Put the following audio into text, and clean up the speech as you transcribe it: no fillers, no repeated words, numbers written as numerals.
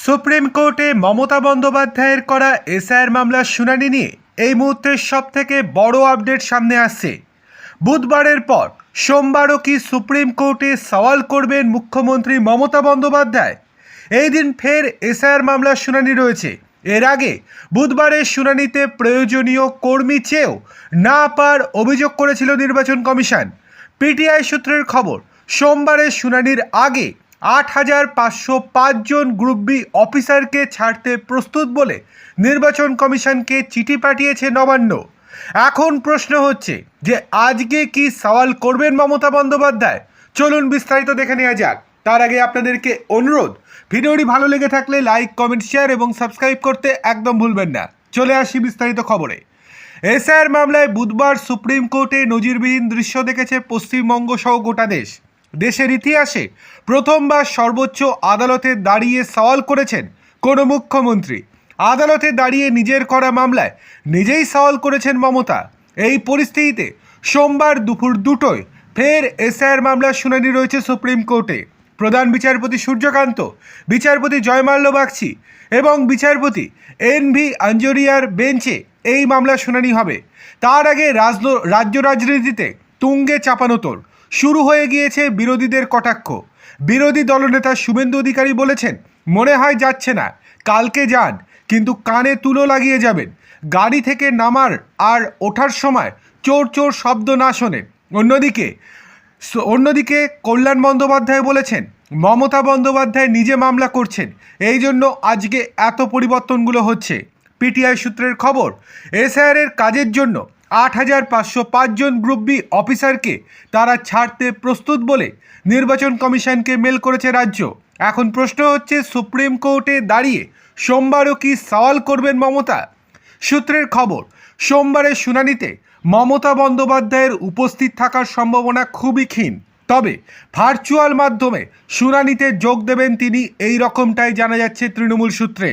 Supreme কোর্টে মমতা বন্দ্যোপাধ্যায়ের করা এসআইআর মামলার শুনানি নিয়ে এই মুহূর্তের সবথেকে বড় আপডেট সামনে আসছে। বুধবারের পর সোমবারও কি সুপ্রিম কোর্টে সওয়াল করবেন মুখ্যমন্ত্রী মমতা বন্দ্যোপাধ্যায়? এই দিন ফের এসআইআর মামলার শুনানি রয়েছে। এর আগে বুধবারের শুনানিতে প্রয়োজনীয় কর্মী চেয়েও না পাওয়ার অভিযোগ করেছিল নির্বাচন কমিশন। পিটিআই সূত্রের খবর, সোমবারের শুনানির আগে ৮,৫০৫ জন গ্রুপ বি অফিসারকে ছাড়তে প্রস্তুত বলে নির্বাচন কমিশনকে চিঠি পাঠিয়েছে নবান্ন। এখন প্রশ্ন হচ্ছে যে আজকে কি সওয়াল করবেন মমতা বন্দ্যোপাধ্যায়? চলুন বিস্তারিত দেখে নেওয়া যাক। তার আগে আপনাদেরকে অনুরোধ, ভিডিওটি ভালো লেগে থাকলে লাইক, কমেন্ট, শেয়ার এবং সাবস্ক্রাইব করতে একদম ভুলবেন না। চলে আসি বিস্তারিত খবরে। এসআইআর মামলায় বুধবার সুপ্রিম কোর্টে নজিরবিহীন দৃশ্য দেখেছে পশ্চিমবঙ্গ সহ গোটা দেশ। দেশের ইতিহাসে প্রথমবার সর্বোচ্চ আদালতে দাঁড়িয়ে সওয়াল করেছেন কোনো মুখ্যমন্ত্রী। আদালতে দাঁড়িয়ে নিজের করা মামলায় নিজেই সওয়াল করেছেন মমতা। এই পরিস্থিতিতে সোমবার দুপুর 2টোয় ফের এসআইআর মামলার শুনানি রয়েছে সুপ্রিম কোর্টে। প্রধান বিচারপতি সূর্যকান্ত, বিচারপতি জয়মাল্য বাগচি এবং বিচারপতি এন.ভি. আঞ্জরিয়ার বেঞ্চে এই মামলার শুনানি হবে। তার আগে রাজ্য রাজনীতিতে তুঙ্গে চাপানোতর শুরু হয়ে গিয়েছে বিরোধীদের কটাক্ষ। বিরোধী দলনেতা শুভেন্দু অধিকারী বলেছেন, মনে হয় যাচ্ছে না, কালকে যান, কিন্তু কানে তুলো লাগিয়ে যাবেন। গাড়ি থেকে নামার আর ওঠার সময় চোর চোর শব্দ না শোনে। অন্যদিকে কল্যাণ বন্দ্যোপাধ্যায় বলেছেন, মমতা বন্দ্যোপাধ্যায় নিজে মামলা করছেন, এই জন্য আজকে এত পরিবর্তনগুলো হচ্ছে। পিটিআই সূত্রের খবর, এসআইআর এর কাজের জন্য ৮,৫০৫ জন গ্রুপ বি অফিসারকে তারা ছাড়তে প্রস্তুত বলে নির্বাচন কমিশনকে মেল করেছে রাজ্য। এখন প্রশ্ন হচ্ছে, সুপ্রিম কোর্টে দাঁড়িয়ে সোমবারও কি সওয়াল করবেন মমতা? সূত্রের খবর, সোমবারের শুনানিতে মমতা বন্দ্যোপাধ্যায়ের উপস্থিত থাকার সম্ভাবনা খুবই ক্ষীণ। তবে ভার্চুয়াল মাধ্যমে শুনানিতে যোগ দেবেন তিনি, এই রকমটাই জানা যাচ্ছে তৃণমূল সূত্রে।